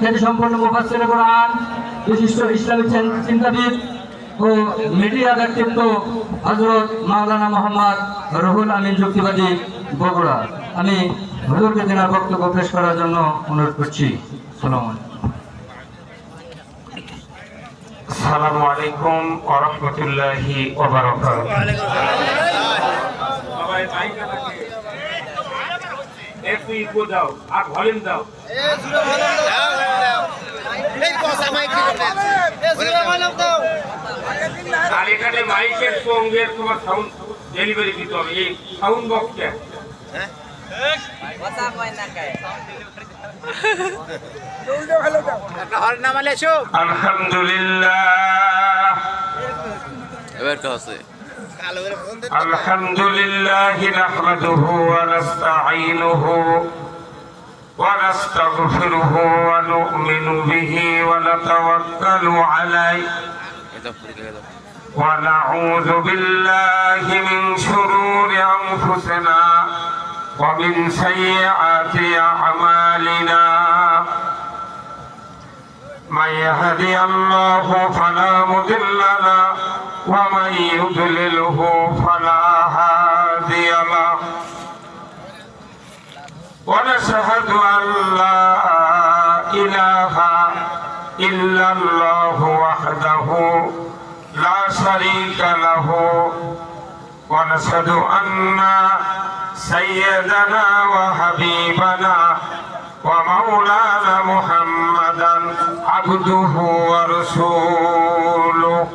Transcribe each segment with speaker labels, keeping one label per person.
Speaker 1: খ্যাতিসম্পন্ন মুফাসসিরে কোরআন, বিশিষ্ট ইসলামী চিন্তাবিদ ও মিডিয়া ব্যক্তিত্ব হযরত মাওলানা মোহাম্মদ রুহুল আমিন যুক্তিবাদী বগুড়া। আমি হুজুরকে দিনার বক্তব্য পেশ করার জন্য অনুরোধ করছি।
Speaker 2: আসসালামু আলাইকুম ওয়া রাহমাতুল্লাহি ওয়া বারাকাতুহু। একটু ইকো দাও আর ভলিউম দাও। আর এখানে মাইকের সঙ্গে তোমার সাউন্ড ডেলিভারি দিতে হবে। এই সাউন্ড বক্সটা আলহামদুলিল্লাহ আলহামদুলিল্লাহ নাহমাদুহু ওয়া নাস্তাঈনুহু ওয়া নাস্তাগফিরুহু ওয়া নু'মিনু বিহি ওয়া নাতাওয়াক্কালু আলাইহি ওয়া নাউযু বিল্লাহি মিন শুরুরি আনফুসিনা ওয়া মিন সাইয়্যাতি আ'মালিনা। من يهدي الله فلا مضل له ومن يضلله فلا هادي له ونشهد أن لا إله إلا الله وحده لا شريك له ونشهد أن سيدنا وحبيبنا ومولانا محمدا عبده ورسوله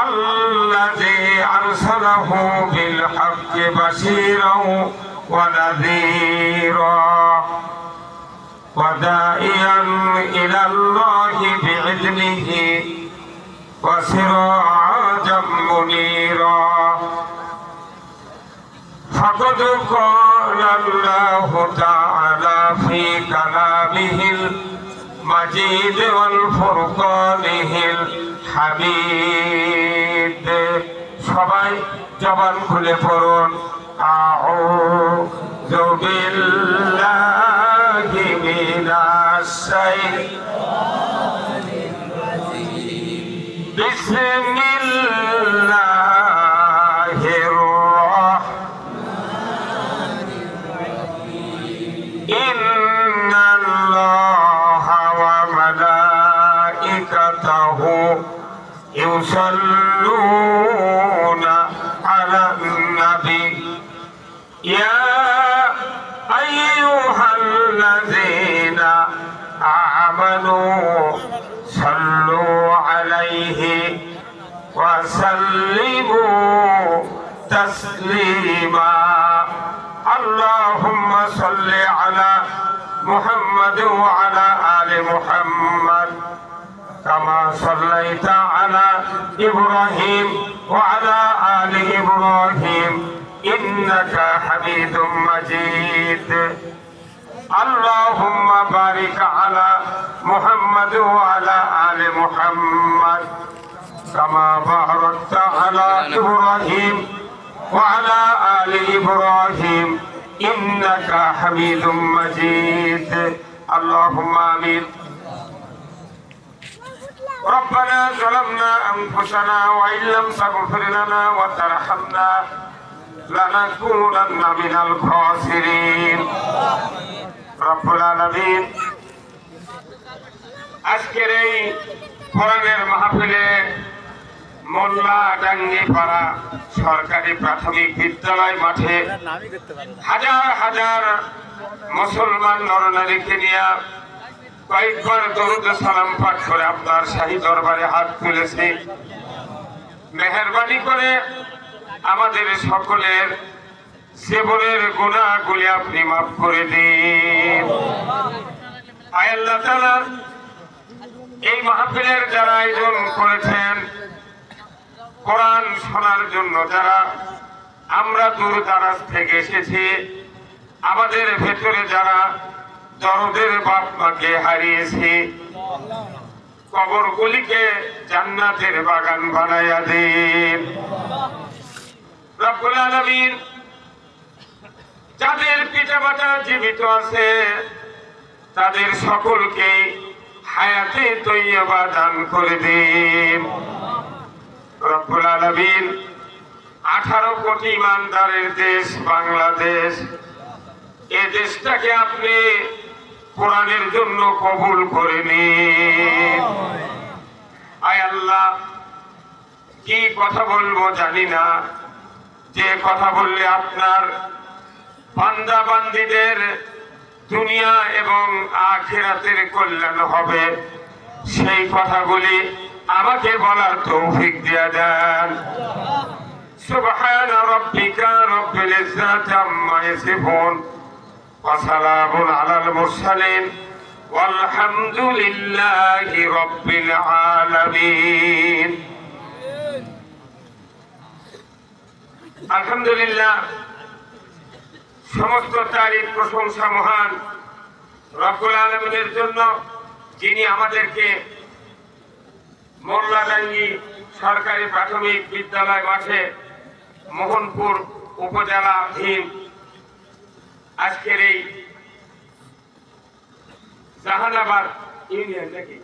Speaker 2: الذي أرسله بالحق بشيرا ونذيرا وداعيا إلى الله بإذنه وسراجا منيرا فقد قال الله تعالى في كلامه المجيد والفرقانه الحميد সবাই জবান খুলে পড়ুন আউযু বিল্লাহি মিনাশ শাইতানির রাজীম বিসমিল্লাহির يصلون على النبي يا أيها الذين آمنوا صلوا عليه وسلموا تسليما اللهم صل على محمد وعلى آل محمد كما صليت على إبراهيم وعلى آل إبراهيم إنك حميد مجيد اللهم بارك على محمد وعلى آل محمد كما باركت على إبراهيم وعلى آل إبراهيم إنك حميد مجيد اللهم آمين ربنا ظلمنا أنفسنا وإن لم تغفر لنا وترحمنا لنكونن من الخاسرين رب العالمين আজকের এই কোরআনের মাহফিলে মোল্লাডাঙ্গিপাড়া সরকারি প্রাথমিক বিদ্যালয় মাঠে হাজার হাজার মুসলমান নরনারীকে নিয়ে কয়েকবার দরুদ সালাম পাঠ করে আপনার শাহী দরবারে হাত তুলেছি। মেহেরবানি করে আমাদের সকলের জীবনের গুনাহগুলি আপনি মাফ করে দিন। আয় আল্লাহ তাআলা এই মাহফিলের যারা আয়োজন করেছেন, কোরআন শোনার জন্য যারা আমরা দূর দারাজ থেকে এসেছি, আমাদের ভেতরে যারা দরদের বাপ মাকে হারিয়েছি, কবরগুলিকে জান্নাতের বাগান বানাইয়া দিন। রব্বুল আলামিন যাদের পিতামাতা জীবিত আছে তাদের সকলকে হায়াতে তৈয়বা দান করে দিন রব্বুল আলামিন। 18 কোটি ইমানদারের দেশ বাংলাদেশ, এই দেশটাকে আপনি কোরআনের জন্য কবুল করে নিন। আয় আল্লাহ, কি কথা বলবো জানি না, যে কথা বললে আপনার বান্দা বান্দীদের দুনিয়া এবং আখিরাতের কল্যাণ হবে, সেই কথাগুলি আমাকে বলার তৌফিক দিয়ে দেন। সুবহান রাব্বিকা রব্বিল ইজ্জাতি আম্মা ইয়াসিফুন ওয়া সালামুন আলাল মুরসালিন ওয়ালহামদুলিল্লাহি রাব্বিল আলামিন। আলহামদুলিল্লাহ, সমস্ত তারিফ প্রশংসা মহান রব্বুল আলামিনের জন্য, যিনি আমাদেরকে মোল্লাডাঙ্গি সরকারি প্রাথমিক বিদ্যালয় মাঠে মোহনপুর উপজেলাধীন আজকের এই জাহানাবাদ ইউনিয়ন, নাকি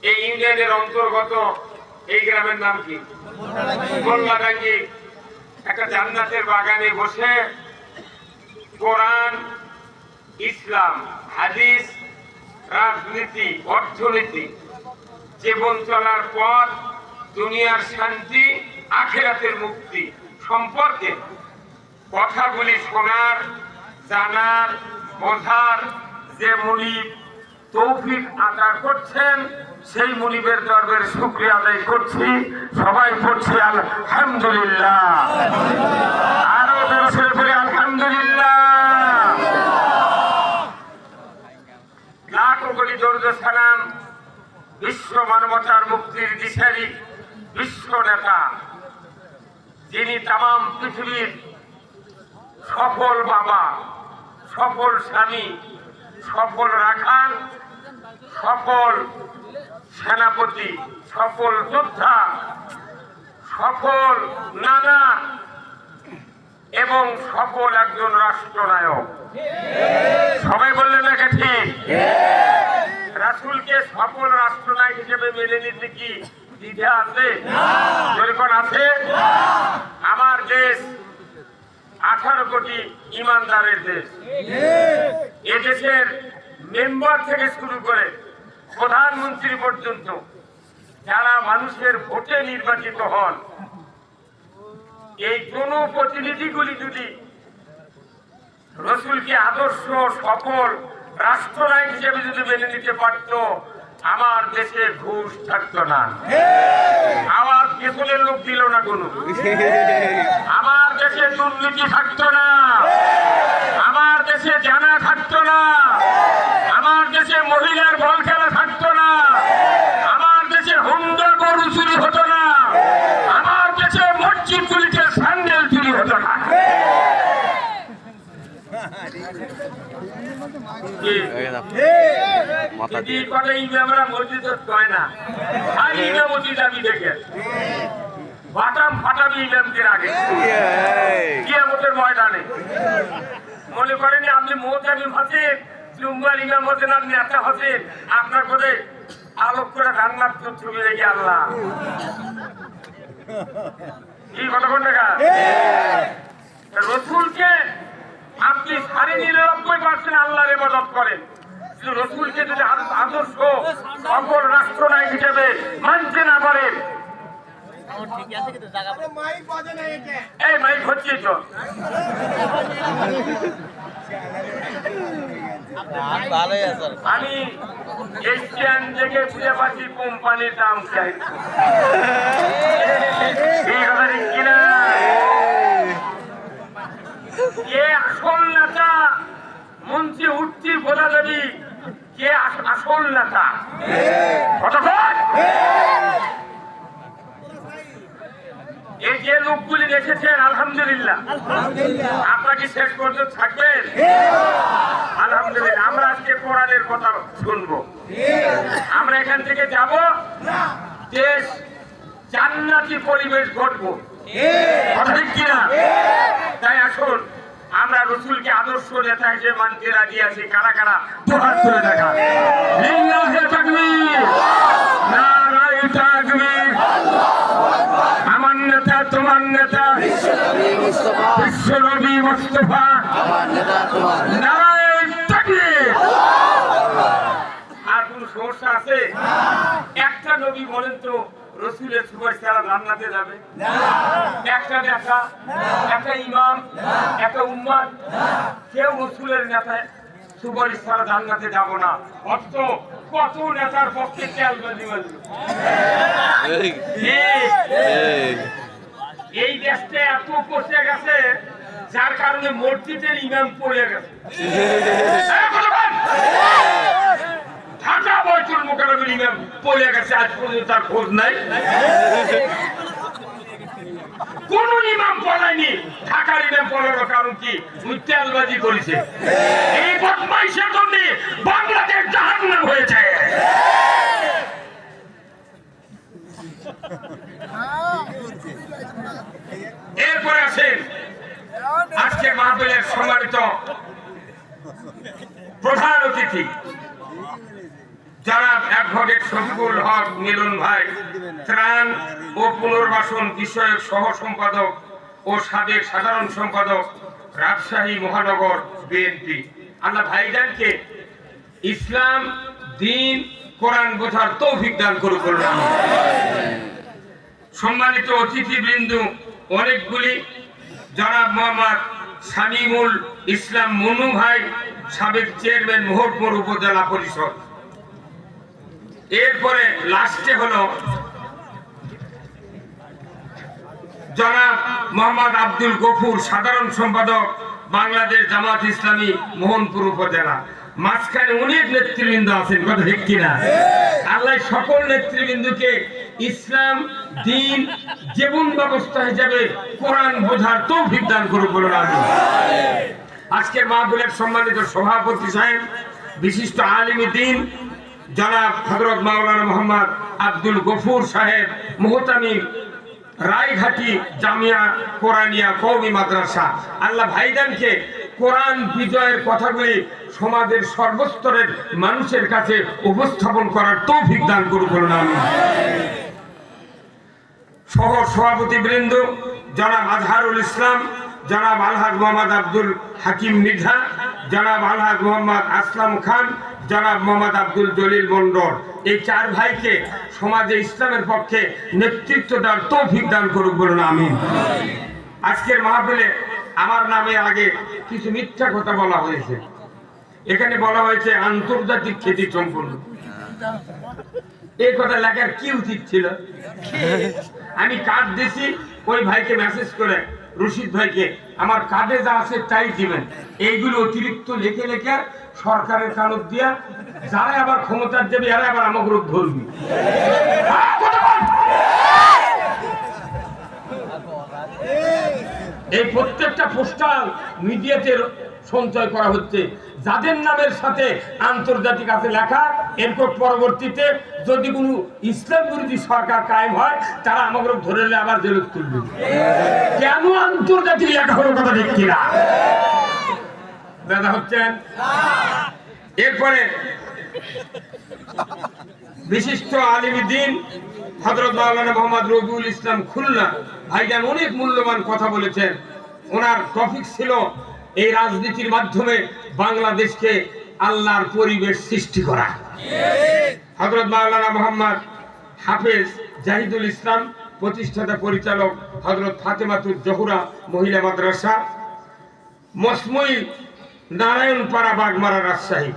Speaker 2: এই ইউনিয়নের অন্তর্গত এই গ্রামের নাম কি? মোল্লাডাঙ্গি। একটা জান্নাতের বাগানে বসে কোরআন, ইসলাম, হাদিস, রাজনীতি, অর্থনীতি, জীবন চলার পথ, দুনিয়ার শান্তি, আখিরাতের মুক্তি সম্পর্কে কথাগুলি শোনার, জানার, বোঝার যে মুনিব তৌফিক আদা করছেন, সেই মুনিবের দরবারে শুকরিয়া আদায় করছি। সবাই পড়ছি আলহামদুলিল্লাহ। আরো দরুদ পড়ে আলহামদুলিল্লাহ। লাখো কোটি দরুদ সালাম বিশ্ব মানবতার মুক্তির দিশারি বিশ্ব নেতা, যিনি তামাম পৃথিবীর সফল বাবা, সফল স্বামী, সফল রাখাল, সফল সেনাপতি, সফল যোদ্ধা, সফল নানা এবং সফল একজন রাষ্ট্রনায়ক। সবাই বললেন না ঠিক? রাসূলকে সফল রাষ্ট্রনায়ক হিসেবে মেনে নিতে কি দ্বিধা আছে? যেরকম আছে। আমার দেশ 18 কোটি ইমানদারের দেশ। এ দেশের মেম্বার থেকে শুরু করে প্রধানমন্ত্রী পর্যন্ত যারা মানুষের ভোটে নির্বাচিত হন, এই জনপ্রতিনিধিগুলি যদি রাসূলকে আদর্শ সফল রাষ্ট্রনায়ক হিসেবে যদি মেনে নিতে পারত, আমার দেশে ঘুষ থাকতো না, আমার পেছনের লোক দিল না কোনো, আমার দেশে দুর্নীতি থাকতো না, আমার দেশে জানা থাকতো না, আমার দেশে মহিলার বল খেলা থাকতো না, আমার দেশে হুন্ডা গরু চুরি হতো না, আমার দেশে মসজিদগুলিতে স্যান্ডেল চুরি হতো না। মনে করেনি আপনি মোহতামিম হচ্ছেন, জুম্মার ইমাম হচ্ছেন, আপনি একটা হচ্ছেন, আপনার করে আলোক করে রান্নার ছবি রেখে আল্লাহ কি কথা কোন টাকা রসুলকে আপনি 99.9% আল্লাহর ইবাদত করেন, কিন্তু রসুলকে যদি আদর্শ সফল রাষ্ট্রনায়ক হিসেবে মানতে না পারেন, এই মাইক হচ্ছে তো আমি এশিয়ান থেকে বুঝে পাচ্ছি কোম্পানির দাম চাই কিনা। কে আসল নেতা? মঞ্চে উঠছি বোঝা যাবি কে আসল নেতা। এই যে লোকগুলি রেখেছেন আলহামদুলিল্লাহ, আপনাকে শেষ পর্যন্ত থাকবেন আলহামদুলিল্লাহ। আমরা আজকে কোরআনের কথা শুনবো, আমরা এখান থেকে যাব, দেশ জান্নাতি পরিবেশ ঘটবো, ঠিক কিনা? তাই আসুন আমরা রসুলকে আদর্শ নেতা হিসেবে মানতে রাজি আছি। কারা কারা দুহাত তুলে দেখা। লিল্লাহি তাকবীর, নারায়ে তাকবীর। আমার নেতা তোমার নেতা বিশ্বনবী মুস্তাফা, নারায়ে তাকবীর। আর কোন সমস্যা আছে? একটা নবী বলেন তো রসুলের সুপারিশ ছাড়া জান্নাতে যাবে? একটা নেতা, একটা ইমাম, একটা উম্মাদ, কেউ রসুলের নেতায় সুপারিশ ছাড়া জান্নাতে যাব না। অর্থ কত নেতার পক্ষে তেলবাজি বাজলো। এই দেশটা এত পচে গেছে যার কারণে মসজিদের ইমাম পড়ে গেছে। ঢাকা বৈতুল মোকাররমের ইমাম পড়ে গেছে, আজ পর্যন্ত তার খোঁজ নাই। কোন ইমাম পড়ায়নি, ঢাকার ইমাম পড়ার কারণ কি? তেলবাজি করেছে। এই বদমাইশের জন্য বাংলাদেশ জাহান্নাম হয়েছে। এরপরে আসেন আজকে মাহফিলের সম্মানিত প্রধান অতিথি জনাব অ্যাডভোকেট শফিকুল হক মিলন ভাই, ত্রাণ ও পুনর্বাসন বিষয়ক সহ সম্পাদক ও সাবেক সাধারণ সম্পাদক, রাজশাহী মহানগর বিএনপি। আল্লাহ ভাইজানকে ইসলাম, দ্বীন, কোরআন বোঝার তৌফিক দান করুক। সম্মানিত অতিথিবৃন্দ অনেকগুলি, জনাব মোহাম্মদ শামীমুল ইসলাম মনু ভাই, সাবেক চেয়ারম্যান মোহরপুর উপজেলা পরিষদ। এরপরে লাস্টে হলো জনাব মোহাম্মদ আব্দুল গফুর, সাধারণ সম্পাদক, বাংলাদেশ জামাত ইসলামী মোহনপুর উপজেলা। মাঝখানে অনেক নেতৃবৃন্দ আছেন, কথা ঠিক কিনা? আল্লাহ সকল নেতৃবৃন্দকে ইসলাম, দ্বীন, জীবন ব্যবস্থা হিসাবে কোরআন বোঝার তৌফিক দান করুক বলুন আমিন। আজকের মাহফিলের সম্মানিত সভাপতি সাহেব, বিশিষ্ট আলিম দ্বীন জনাব হযরত মাওলানা মোহাম্মদ আব্দুল গফুর সাহেব, মুহতামিম, রায়ঘাটি জামিয়া কোরআনিয়া কওমি মাদ্রাসা। আল্লাহ ভাইজানকে কোরআন বিজয়ের কথাগুলি সমাজের সর্বস্তরের মানুষের কাছে উপস্থাপন করার তৌফিক দান করুক বলুন আমিন। সহ সভাপতি বৃন্দ জনাব আজহারুল ইসলাম, জনাব আলহাজ মোহাম্মদ আব্দুল হাকিম মৃধা, জনাব আলহাজ মোহাম্মদ আসলাম খান, জনাব মোহাম্মদ আব্দুল জলিল মন্ডল, এই চার ভাইকে সমাজে ইসলামের পক্ষে নেতৃত্ব দেওয়ার তৌফিক দান করুক বলুন আমিন। আজকের মাহফিলে আমার নামে আগে কিছু মিথ্যা কথা বলা হয়েছে। এখানে বলা হয়েছে আন্তর্জাতিক খ্যাতি সম্পন্ন। এই কথা লেখার কি উচিত ছিল? আমি কার্ড দিছি, ওই ভাইকে মেসেজ করে, রশিদ ভাইকে, আমার কার্ডে যা আছে তাই দিবেন। এইগুলো অতিরিক্ত লেখে লেখে সরকারের কানত দিয়া যারা আবার ক্ষমতার যাবে এরা আবার আমাকে রূপ ধরবি। এই প্রত্যেকটা পোস্টাল মিডিয়াতে সঞ্চয় করা হচ্ছে, যাদের নামের সাথে আন্তর্জাতিক আছে লেখা। এরপর পরবর্তীতে যদি কোনো ইসলাম বিরোধী সরকার কায়েম হয়, তারা আমাকে ধরে আবার জেলে তুলবে। কেন আন্তর্জাতিক লেখা হলো, কথা ঠিক কিনা? দাদা হচ্ছেন। এরপরে বিশিষ্ট আলিম দ্বীন হযরত মাওলানা মোহাম্মদ রবিউল ইসলাম খুলনা ভাইজান অনেক মূল্যবান কথা বলেছেন। ওনার টপিক ছিল এই রাজনীতির মাধ্যমে বাংলাদেশকে আল্লাহর পরিবেশ সৃষ্টি করা। হযরত মাওলানা মোহাম্মদ হাফেজ জাহিদুল ইসলাম, প্রতিষ্ঠাতা পরিচালক হযরত ফাতেমাতুজ জোহরা মহিলা মাদ্রাসা, মসমুই নারায়ণপাড়া বাগমারা রাজশাহী।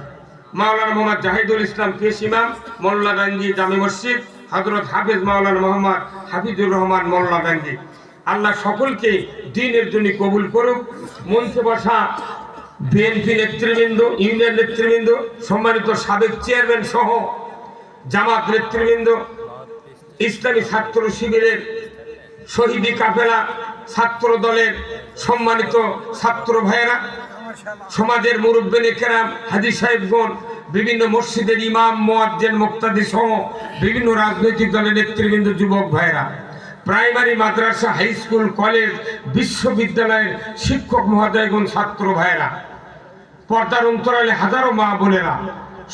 Speaker 2: মাওলানা মোহাম্মদ জাহিদুল ইসলাম পেশ ইমাম, মোল্লাগঞ্জি জামি মসজিদ, হযরত হাফেজ মাওলানা মোহাম্মদ হাফিজুর রহমান মোল্লাগঞ্জি। আল্লাহ সকলকে দ্বীনের জন্য কবুল করুক। মঞ্চে বসা বিএনপি নেতৃবৃন্দ, ইউনিয়ন নেতৃবৃন্দ, সম্মানিত সাবেক চেয়ারম্যান সহ জামাত নেতৃবৃন্দ, ইসলামী ছাত্র শিবিরের শহীদি কাফেলা, ছাত্র দলের সম্মানিত ছাত্র ভাইয়েরা, সমাজের মুরব্বিনে কেরাম, হাজী সাহেবগণ, বিভিন্ন মসজিদের ইমাম, মুয়াজ্জিন, মুক্তাদি সহ বিভিন্ন রাজনৈতিক দলের নেতৃবৃন্দ, যুবক ভাইয়েরা, প্রাইমারি, মাদ্রাসা, হাই স্কুল, কলেজ, বিশ্ববিদ্যালয়ের শিক্ষক মহোদয়গণ, ছাত্র ভাইয়েরা, পর্দার অন্তরালে হাজারো মা বোনেরা,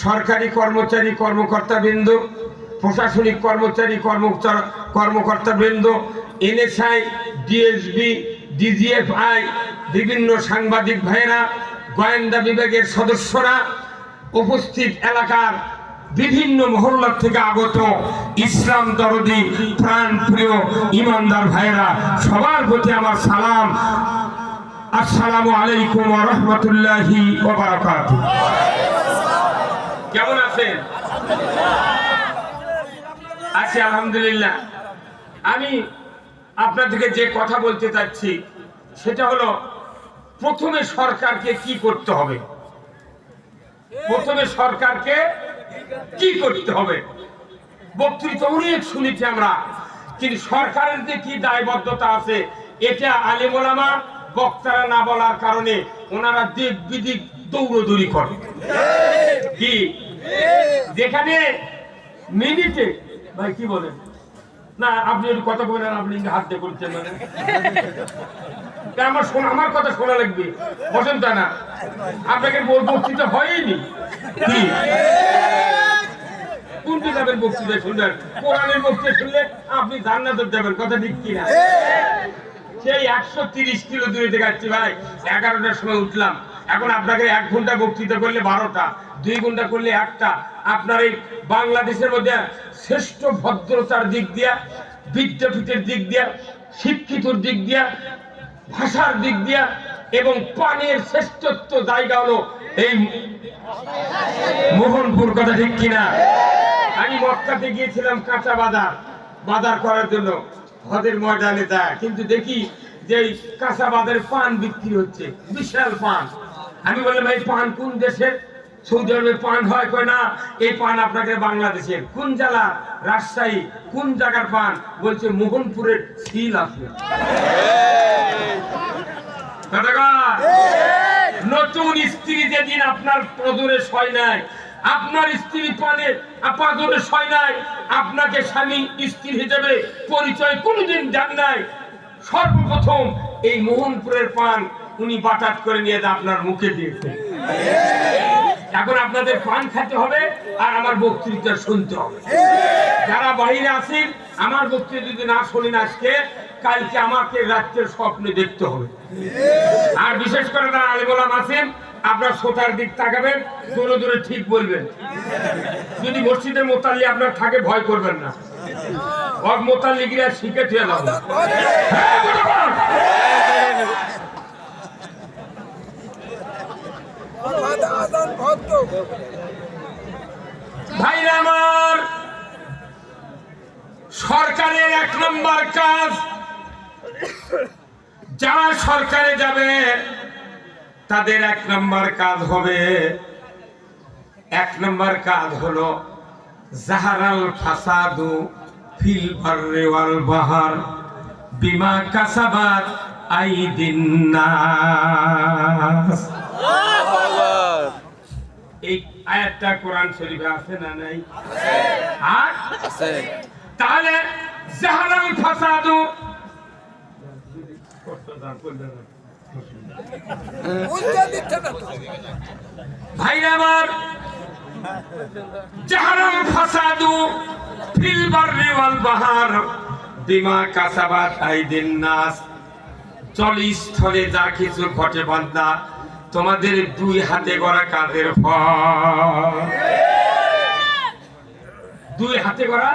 Speaker 2: সরকারি কর্মচারী কর্মকর্তাবৃন্দ, প্রশাসনিক কর্মচারী কর্মকর্তাবৃন্দ, এনএসআই, ডিএসবি, ডিজিএফআই, বিভিন্ন সাংবাদিক ভাইয়েরা, গোয়েন্দা বিভাগের সদস্যরা, উপস্থিত এলাকার বিভিন্ন মহল্লা থেকে আগত ইসলাম দরদি প্রাণ প্রিয় ইমানদার ভাইয়েরা, সবার প্রতি আমার সালাম। আসসালামু আলাইকুম ওয়া রাহমাতুল্লাহি ওয়া বারাকাতুহু। কেমন আছেন? আছি আলহামদুলিল্লাহ। আমি আপনাদেরকে যে কথা বলতে চাচ্ছি সেটা হলো, প্রথমে সরকারকে কি করতে হবে, প্রথমে সরকারকে কি করতে হবে। বক্তৃতা অনেক শুনেছি আমরা, কিন্তু সরকারের যে কি দায়বদ্ধতা আছে এটা আলেম ওলামা বক্তারা না বলার কারণে ওনারা দিক বিদিক দৌড়দৌড়ি করে। কি যেখানে মিনিটে, ভাই কি বলেন না, আপনি যদি কথা বলেন আপনি হাত দিয়ে করছেন, মানে আমার কথা শোনা লাগবে, বসেন তা না, আপনাকে বক্তৃতা হয়নি। কোন কিতাবের বক্তৃতা শুনলেন? কোরআনের বক্তৃতা শুনলে আপনি জান্নাতে যাবেন, কথা ঠিক কিনা? সেই 130 কিলো দূরে থেকে আসছি ভাই, 11টার সময় উঠলাম। এখন আপনাকে 1 ঘন্টা বক্তৃতা করলে 12টা, 2 ঘন্টা করলে 1টা। আপনার এই বাংলাদেশের মধ্যে শ্রেষ্ঠ ভদ্রতার দিক দিয়া, বিদ্যাপীঠের দিক দিয়া, শিক্ষিতর দিক দিয়া, ভাষার দিক দিয়া এবং পানের শ্রেষ্ঠত্ব জায়গা হলো এই মোহনপুর, কথা ঠিক কিনা? আমি মক্কাতে গিয়েছিলাম কাঁচা বাজার করার জন্য, হজের ময়দানে যায়, কিন্তু দেখি যে কাঁচা বাজারে পান বিক্রি হচ্ছে, বিশাল পান। আমি বললাম এই পান কোন দেশের? সৌদি আরবের পান হয়? কয় না, এই পান আপনাকে বাংলাদেশের। কোন জেলা? রাজশাহী। কোন জায়গার পান? বলছে মোহনপুরের সিল আছে। নতুন স্ত্রী যেদিন আপনার প্রদরে সয় নাই, আপনার স্ত্রী পানে আপাদরে সয় নাই, আপনাকে স্বামী স্ত্রী হিসেবে পরিচয় কোনোদিন জান নাই, সর্বপ্রথম এই মোহনপুরের পান উনি বাটাত করে নিয়ে আপনার মুখে দিয়েছে। এখন আপনাদের পান খেতে হবে আর আমার বক্তৃতা শুনতে হবে। যারা বাইরে আছেন, আমার বক্তৃতা যদি না শোনেন আজকে, কালকে আমাকে রাত্রের স্বপ্নে দেখতে হবে। আর বিশেষ করে যারা আলেম ওলামা আছেন, আপনার শ্রোতার দিক তাকাবেন, দূরে দূরে ঠিক বলবেন। যদি মসজিদের মোতাল্লি আপনার থাকে, ভয় করবেন না, মোতাল্লিগিরা শিখে থুয়ে যাবে। ভাইরা আমার, সরকারের 1 নম্বর কাজ, যারা সরকারে যাবে তাদের 1 নম্বর কাজ হবে, 1 নম্বর কাজ হলো জাহারাল ফাসাদু ফিল বাররি ওয়াল বাহর বিমা কাসাবাত আইদিন নাস। এই আয়াতটা কোরআন শরীফে আছে না নাই? আছে। তাহলে জাহারাল ফাসাদু, ভাইরা আমার, জাহারাল ফাসাদু ফিল বাররি ওয়াল বাহর বিমা কাসাবাত আইদিন নাস। জলস্থলে যা কিছু ঘটে বান্দা, তোমাদের 2 হাতে গড়া কাজের ফল। 2 হাতে গড়া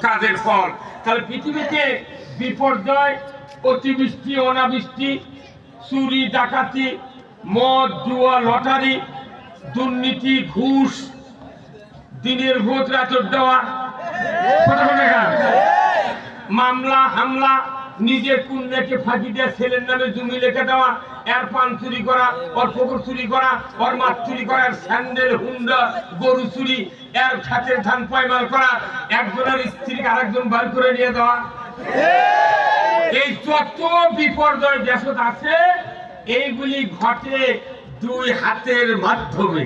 Speaker 2: কাজের ফল। তাহলে পৃথিবীতে বিপর্যয়, অতিবৃষ্টি, অনাবৃষ্টি, চুরি ডাকাতি, মদ জুয়া লটারি, দুর্নীতি, ঘুষ, দিনের ভোট রাতের দেওয়া, মামলা হামলা, নিজের কন্যাকে ফাঁকি দেওয়া, ছেলের নামে জমি লিখে দেওয়া, এর পান চুরি করা, ওর পুকুর চুরি করা, ওর মাছ চুরি করা, এর স্যান্ডেল হুন্ডা গরু চুরি, এর খাতের ধান পয়মাল করা, একজনের স্ত্রীকে আরেকজন বার করে নিয়ে দেওয়া। এই যত বিপর্যয় দেশত আছে, এইগুলি ঘটে 2 হাতের মাধ্যমে।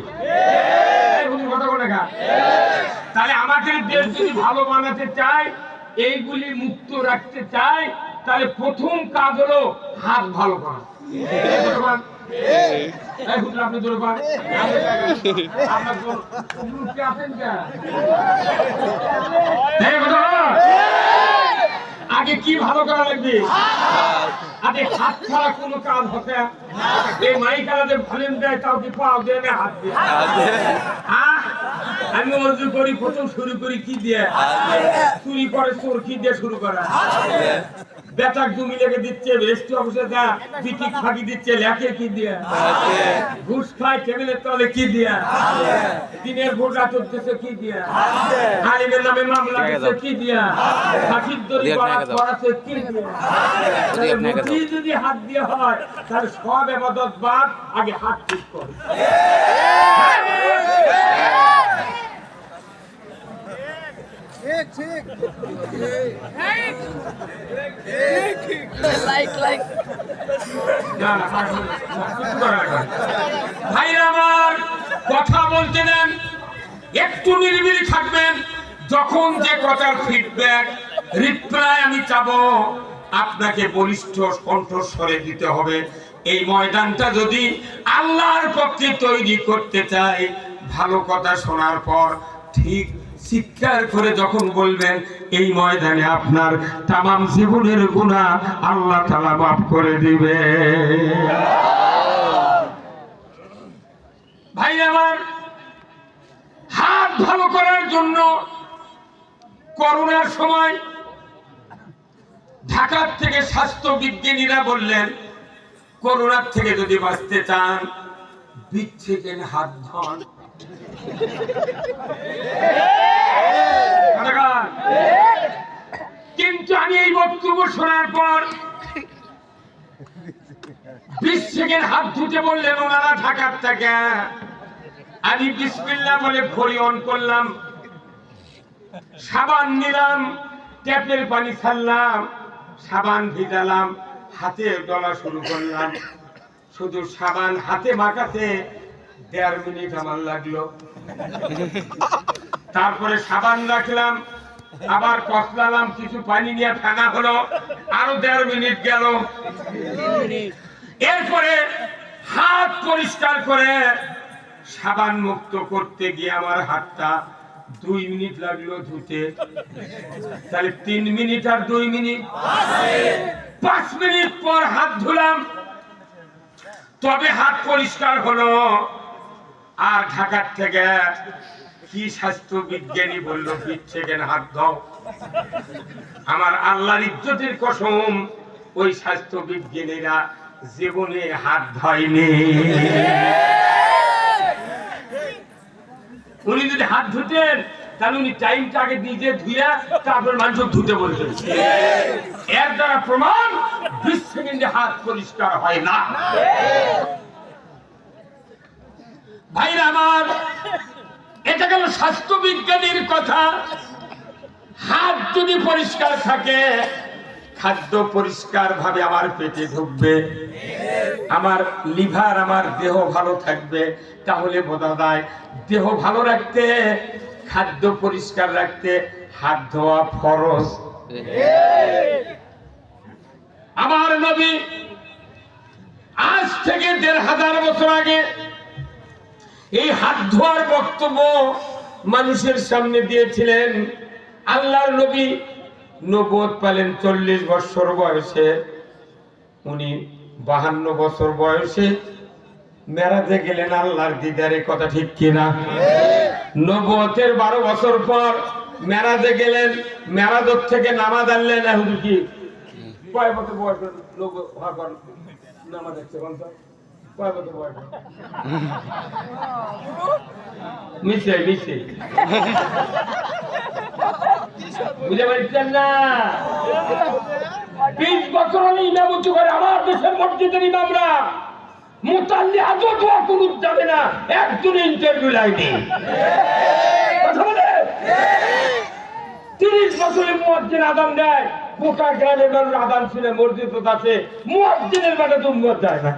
Speaker 2: তাহলে আমাদের দেশ যদি ভালো বানাতে চায়,
Speaker 3: এইগুলি মুক্ত রাখতে চায়, তাহলে প্রথম কাজ হলো হাত ভালো করা। আপনি ধরে পান আপনার আছেন আগে কি ভালো করা লাগবে? আগে হাত ছাড়া কোনো কাজ হতে এই মাইকালাতে ভালেন দেয়, তাও কি পাও দেয় না হাত দিয়ে। আমি অর্জু করি, প্রথম শুরু করি কি দিয়ে? চুরি করে চোর কি দিয়ে শুরু করা? বেটাক জমি লেগে দিচ্ছে, রেস্টি অফিসে যা বিটিক ফাঁকি দিচ্ছে, লেখে কি দিয়ে? ঘুষ খায় টেবিলের তলে কি দিয়ে? দিনের ভোটা চলতেছে কি দিয়ে? আলিমের নামে মামলা দিচ্ছে কি দিয়ে? ফাঁসির দড়ি করাচ্ছে কি দিয়ে? যদি হাত দিয়ে হয় তাহলে সব ইবাদত বাদ, আগে হাত ঠিক করে। ভাইরা আমার, কথা বলতে দেন, একটু নিরিবিলি থাকবেন। যখন যে কথার ফিডব্যাক রিপ্লাই আমি চাবো, আপনাকে বলিষ্ঠ কণ্ঠস্বরে দিতে হবে। এই ময়দানটা যদি আল্লাহর পক্ষে তৈরি করতে চাই, ভালো কথা শোনার পর ঠিক চিৎকার করে যখন বলবেন, এই ময়দানে আপনার তামাম জীবনের গুনাহ আল্লাহ তাআলা মাফ করে দিবে। ভাই আমার, হাত ভালো করার জন্য করোনার সময় ঢাকার থেকে স্বাস্থ্য বিজ্ঞানীরা বললেন, করোনার থেকে যদি বাঁচতে চান বিচ্ছেকেন হাত ধন। কিন্তু আমি এই বক্তব্য শোনার পর 20 সেকেন্ড হাত ধুতে বললেন ওনারা ঢাকার থেকে। আমি বিসমিল্লাহ বলে ঘড়ি অন করলাম, সাবান নিলাম, ট্যাপের পানি ছাড়লাম, সাবান ভিজালাম, হাতে ডলা শুরু করলাম। শুধু সাবান হাতে মাখাতে 1.5 মিনিট আমার লাগলো। তারপরে সাবান রাখলাম, আবার কসলালাম, কিছু পানি নিয়ে ফেনা হলো, আরো 1.5 মিনিট গেল। এরপরে হাত পরিষ্কার করে সাবান মুক্ত করতে গিয়ে আমার হাতটা 2 মিনিট লাগলো ধুতে। তাহলে 3 মিনিট আর 2 মিনিট 5 মিনিট পর হাত ধুলাম, তবে হাত পরিষ্কার হলো। আর ঢাকার থেকে কি স্বাস্থ্য বিজ্ঞানী বললো, বিচ্ছেকেন হাত দাও। আমার আল্লাহর ইজ্জতের কসম, ওই স্বাস্থ্য বিজ্ঞানীরা জীবনে হাত ধয়নি। উনি যদি হাত ধুতেন তাহলে উনি টাইমটা আগে নিজে ধুইয়া তারপর মানুষ ধুতে বলতেন। এর দ্বারা প্রমাণ 20 সেকেন্ডে হাত পরিষ্কার হয় না। ভাইরা আমার, এটা গেল স্বাস্থ্য বিজ্ঞানীর কথা। হাত যদি পরিষ্কার থাকে, খাদ্য পরিষ্কার ভাবে আমার পেটে ঢুকবে, আমার লিভার, আমার দেহ ভালো থাকবে। তাহলে বোঝা যায় দেহ ভালো রাখতে, খাদ্য পরিষ্কার রাখতে হাত ধোয়া ফরজ। আমার নবী আজ থেকে 1500 বছর আগে এই হাত ধোয়ার বক্তব্য মানুষের সামনে দিয়েছিলেন। আল্লাহর নবী নবুয়ত পেলেন 40 বছর বয়সে। উনি 52 বছর বয়সে মেরাজে গেলেন আল্লাহর দিদারে। কথা ঠিক কিনা? নবুয়তের 12 বছর পর মেরাজে গেলেন। মেরাজত থেকে নামাজ আনলেন। এখন কি কয় বছর বয়স লোক নামাজ আসছে? কয় বছর বয়স? মিশে মিশে বুঝে পারছেন না? 20 বছর হলে ইমামতি করে আমার দেশের মসজিদের ইমামরা। মুতাল্লি আজও দোয়া কুনুত যাবে না, একজন ইন্টারভিউ লাইনে। কথা বলে 30 বছরের মুয়াজ্জিন আযান দেয়, গোটা গ্রামের মানুষ আযান শুনে মসজিদ আছে, মুয়াজ্জিনের মানে তো উম্মত যায় না।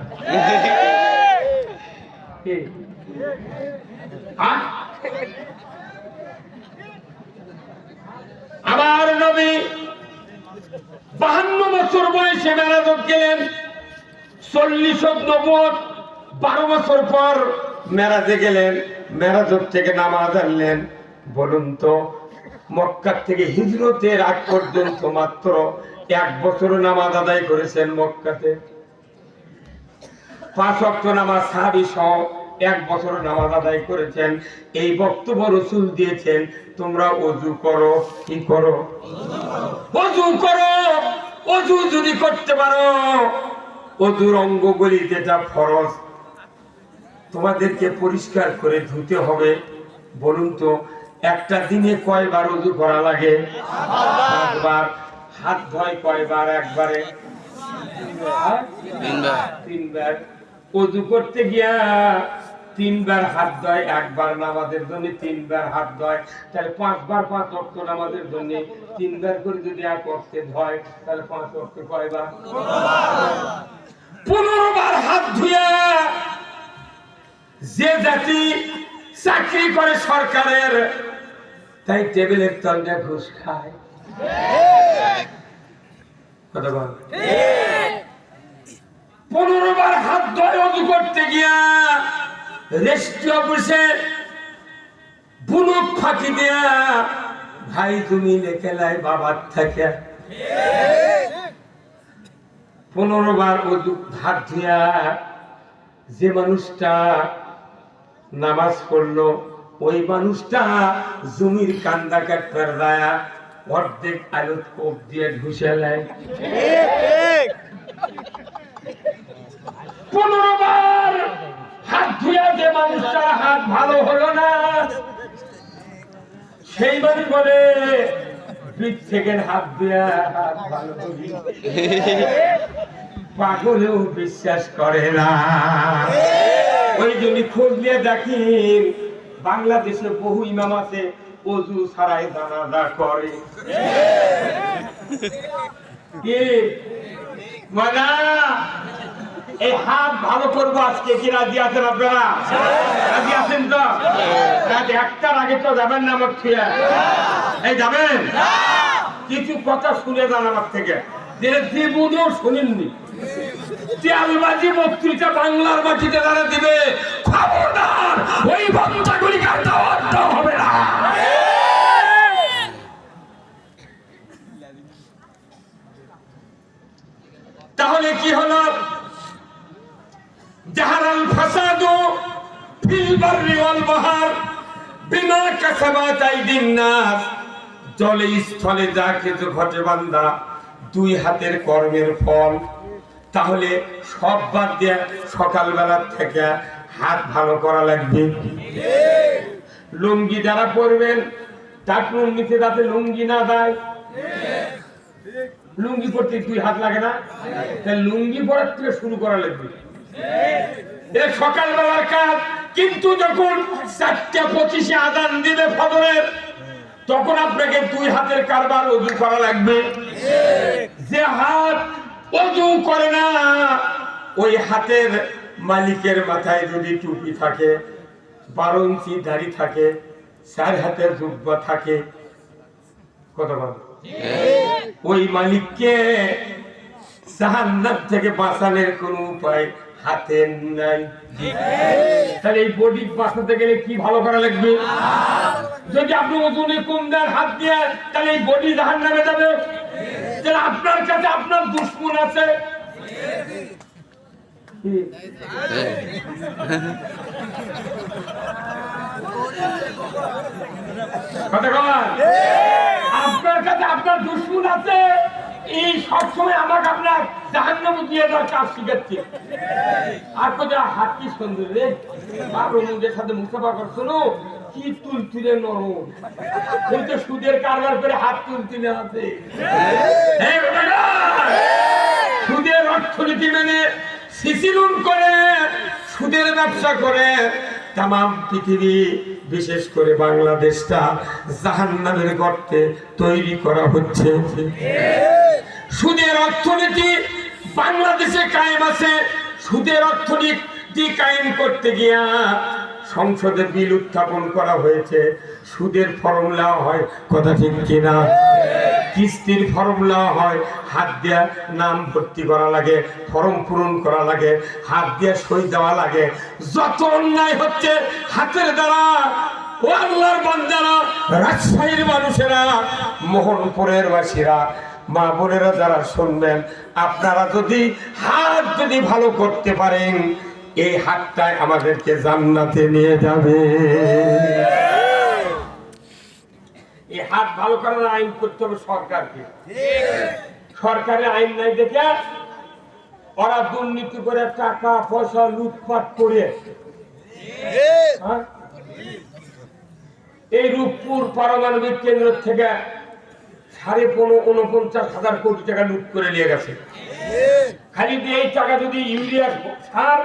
Speaker 3: আমার নবী বছর বয়সে মেরাজত গেলেন, 40 নবুয়ত 12 বছর পর মেরাজে গেলেন, মেরাজত থেকে নামাজ আনলেন। বলুন তো, মক্কা থেকে হিজরতের আগ পর্যন্ত মাত্র 1 বছর নামাজ আদায় করেছেন মক্কাতে। 5 ওয়াক্ত নামাজ সাহাবী সহ 1 বছর নামাজ আদায় করেছেন। এই বক্তব্য রাসূল দিয়েছেন, তোমরা ওযু করো। কি করো? ওযু করো। ওযু যদি করতে পারো, ওযুর অঙ্গগুলি যেটা ফরজ তোমাদেরকে পরিষ্কার করে ধুতে হবে। বলুন তো, একটা দিনে কয়বার ওযু করা লাগে? 5 বার। হাত ধোয় কয়বার? একবারে? 3 বার। ওযু করতে গিয়া 3 বার হাত ধোয়, একবার নামাজের জন্য 3 বার হাত ধোয়। তাহলে 5 বার 5 ওয়াক্ত নামাজের জন্য 3 বার করে যদি এক ওয়াক্তে ধোয়, তাহলে 5 ওয়াক্ত কয়বার? 15 বার হাত ধুয়ে যে জাতি চাকরি করে সরকারের, তাই টেবিলের তলটা ঘুষ খায়। কথা বল। 15 বার হাত ধোয় ওযু করতে গিয়া, রেস্ট্রি অফিসে বুনুক ফাঁকি দিয়া, ভাই তুমি লেখেলাই বাবার থেকে 15 বার ওযু হাত ধুয়া যে মানুষটা নামাজ পড়লো, ওই মানুষটা জমির কান্দা কাটবার দায়া অর্ধেক আলুত কোপ দিয়ে ঘুষে নেয়। 15 বার হাত ধুয়া যে মানুষটার হাত ভালো হলো না, সেই মানুষ বলে 20 সেকেন্ড হাত ধুয়া হাত ভালো হলি। পাগলেও বিশ্বাস করে না। ওই জন্য খোঁজ নিয়ে দেখেন, বাংলাদেশে বহু ইমাম আছে ওযু ছাড়াই জানাজা করে। কি মানে এই হাত ভালো করবো আজকে, কি রাজি আছেন আপনারা? রাজি আছেন তো? রাত 1টার আগে তো যাবেন না আমার ছুঁয়ে? এই যাবেন? কিছু কথা শুনে যান আমার থেকে, যে জীবনেও শুনেননি। তেলবাজি বক্তৃতা বাংলার মাটিতে যারা দিবে, খবরদার ওই বাচ্চাগুলি হবে না। তাহলে কি হলো? জাহারাল ফাসাদু ফিল বাররি ওয়াল বাহর বিমা কাসাবাত আইদিন নাস। জলে স্থলে যা কিছু ঘটে বান্দা, 2 হাতের কর্মের ফল। তাহলে সব বাদ দিয়ে সকালবেলা থেকে হাত ভালো করা লাগবে। লুঙ্গি যারা পরবেন, তার লুঙ্গিতে যাতে লুঙ্গি না দেয়। লুঙ্গি পরতে 2 হাত লাগে না? তাই লুঙ্গি পরার থেকে শুরু করা লাগবে। সকালবেলার কাজ। কিন্তু যখন 4:25 আযান দিবে ফজরের, তখন আপনাকে 2 হাতের কারবার ওযু করা লাগবে। যে হাত ওযু করে না, ওই হাতের মালিকের মাথায় যদি টুপি থাকে, 12 ইঞ্চি দাড়ি থাকে, 4 হাতের জুব্বা থাকে, কত বল, ওই মালিককে জাহান্নাম থেকে বাঁচানোর কোন উপায় হাতে নাই। তাহলে এই বডি বাঁচাতে গেলে কি ভালো করা লাগবে? যদি আপনি ওজনে কম দেন হাত দিয়ে, তাহলে এই বডি জাহান্নামে যাবে। তাহলে আপনার কাছে আপনার দুশমন আছে। আপনার কাছে আপনার দুশমন আছে, এই সবসময় আমাকে আপনার জাহান্নামে দিয়ে দেওয়ার কাজ শিখাচ্ছে। আর কোথায় হাত কি সুন্দর রে, বাবুদের সাথে মুসাফা করছো, কি তুলতুলে নরম, কিন্তু সুদের কারবার করে হাত তুলতুলে আছে। সুদের অর্থনীতি মেনে সিসিলুন করে, সুদের ব্যবসা করে তাম পৃথিবী, বিশেষ করে বাংলাদেশটা জাহান্নামের গর্তে তৈরি করা হচ্ছে। সুদের অর্থনীতি বাংলাদেশে কায়েম আছে। সুদের অর্থনীতি কায়েম করতে গিয়া সংসদে বিল উত্থাপন করা হয়েছে, সুদের ফর্মুলা হয়। কথা ঠিক কিনা? কিস্তির ফর্ম নেওয়া হয়, হাত দিয়ে নাম ভর্তি করা লাগে, ফর্ম পূরণ করা লাগে, হাত দিয়ে সই দেওয়া লাগে। যত অন্যায় হচ্ছে হাতের দ্বারা, ও আল্লাহর বান্দারা, রাজশাহীর মানুষেরা, মোহনপুরের বাসীরা, মা বোনেরা যারা শুনবেন, আপনারা যদি হাত যদি ভালো করতে পারেন, এই হাতটাই আমাদেরকে জান্নাতে নিয়ে যাবে। এই হাত ভালো করার আইন করতে হবে সরকারকে। সরকারের আইন নাই দেখে ওরা দুর্নীতি করে টাকা পয়সা লুটপাট করে, হ্যাঁ? এই রূপপুর পারমাণবিক কেন্দ্র থেকে 49,50,000 কোটি টাকা লুট করে নিয়ে গেছে। খালি দিয়ে এই টাকা যদি ইউরিয়া সার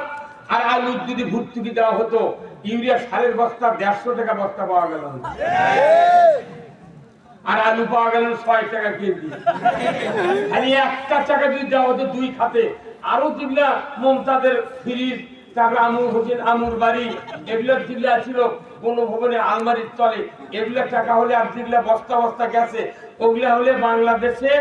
Speaker 3: আর আলু যদি ভর্তুকি দেওয়া হতো, ইউরিয়া সারের বস্তা 150 টাকা বস্তা পাওয়া গেল, আর আলু পাওয়া গেল 6 টাকা কেজি। খালি একটা টাকা যদি দেওয়া হতো 2 খাতে, আরো যেগুলা মমতাদের ফ্রিজ, তারপরে আমুর হোসেন আমুর বাড়ি, এগুলো যেগুলা ছিল কোন ভবনের আলমারির তলে, এগুলা টাকা হলে, আর যেগুলা বস্তা বস্তা গেছে ওগুলা হলে বাংলাদেশে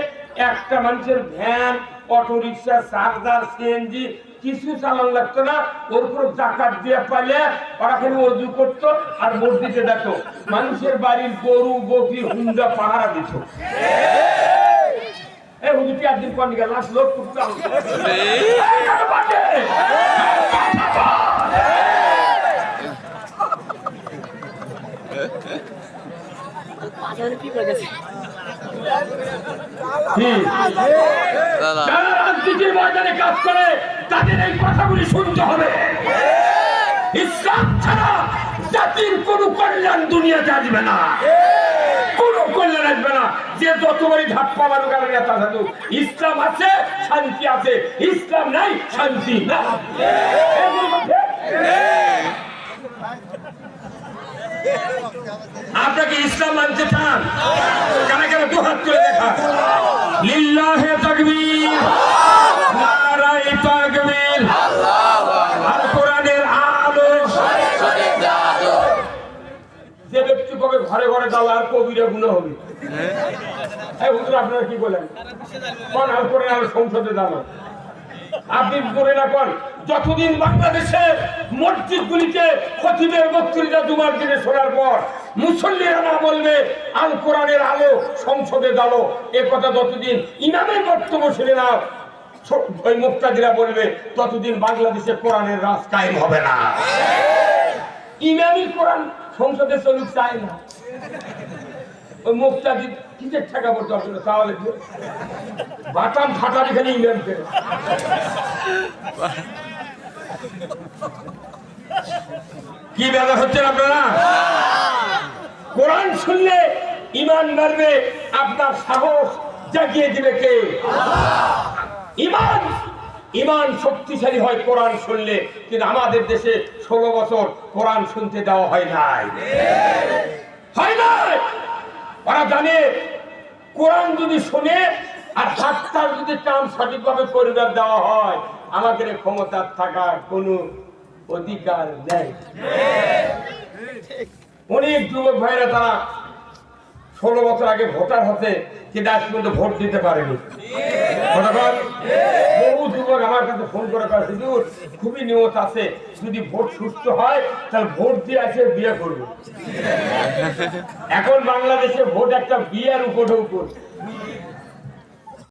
Speaker 3: একটা মানুষের van, auto rickshaw, charger, CNG কিছু চালান লাগতো না। ওর উপর জাকাত দিয়ে পাইলে ওরা খালি অজু করতো আর মসজিদে যেত, মানুষের বাড়ির গরু বকরি হুন্ডা পাহারা দিত। এই হুজুর 4 দিন পর নিয়ে লাশ লোক করতে যারা রাজনীতির ময়দানে কাজ করে তাদের এই কথাগুলি শুনতে হবে। ইসলাম ছাড়া জাতির কোন কল্যাণ দুনিয়াতে আসবে না, কোন কল্যাণ আসবে না। যে যতবারই ধাপ্পা মানুষ নেতা থাকুক, ইসলাম আছে শান্তি আছে, ইসলাম নাই শান্তি না। আপনাকে ইসলাম মানতে চান? কারা কারা 2 হাত তুলে দেখা। লিল্লাহে তাকবীর, নারায়ে তাকবীর, আর কোরআনের আলো। যে ব্যক্তি কবে ঘরে ঘরে দাও আর কবিরা গুনাহ হবে। এই হুজুর আপনারা কি বলেন? কোন আল কোরআন আর সংসদে দাও আপনি করে রাখুন। যতদিন বাংলাদেশে মসজিদগুলিতে খতিবের বক্তৃতা জুমার দিনে শোনার পর মুসল্লিরা না বলবে আল কোরআনের আলো সংসদে দাও, এ কথা যতদিন ইমামের বক্তব্য শুনে না ওই মুক্তাদিরা বলবে, ততদিন বাংলাদেশে কোরআনের রাজ কায়েম হবে না। ইমামই কোরআন সংসদে চলুক চায় না, ওই মুক্তাদি কিসের টাকা পড়তে হবে তাহলে বাটাম ফাটার এখানে ইমাম করে। কি ব্যাপার হচ্ছেন আপনারা? কোরআন শুনলে ঈমান বাড়বে, আপনার সাহস জাগিয়ে দিবে কে? ঈমান ঈমান শক্তিশালী হয় কোরআন শুনলে। কিন্তু আমাদের দেশে 16 বছর কোরআন শুনতে দেওয়া হয় নাই, হয় নাই। ওরা জানে কোরআন যদি শুনে আর হাতটার যদি কাম সঠিকভাবে পরিবার দেওয়া হয়, আমাদের ক্ষমতা থাকার কোনো অধিকার নেই। অনেক যুবক ভাইরা তারা 16 বছর আগে ভোটার হতে, কিন্তু আজ পর্যন্ত ভোট দিতে পারেনি। বহু যুবক আমার কাছে ফোন করে হুজুর খুবই নিয়ত আছে, যদি ভোট সুস্থ হয় তাহলে ভোট দিয়ে আসে বিয়ে করবে। এখন বাংলাদেশে ভোট একটা বিয়ের উপর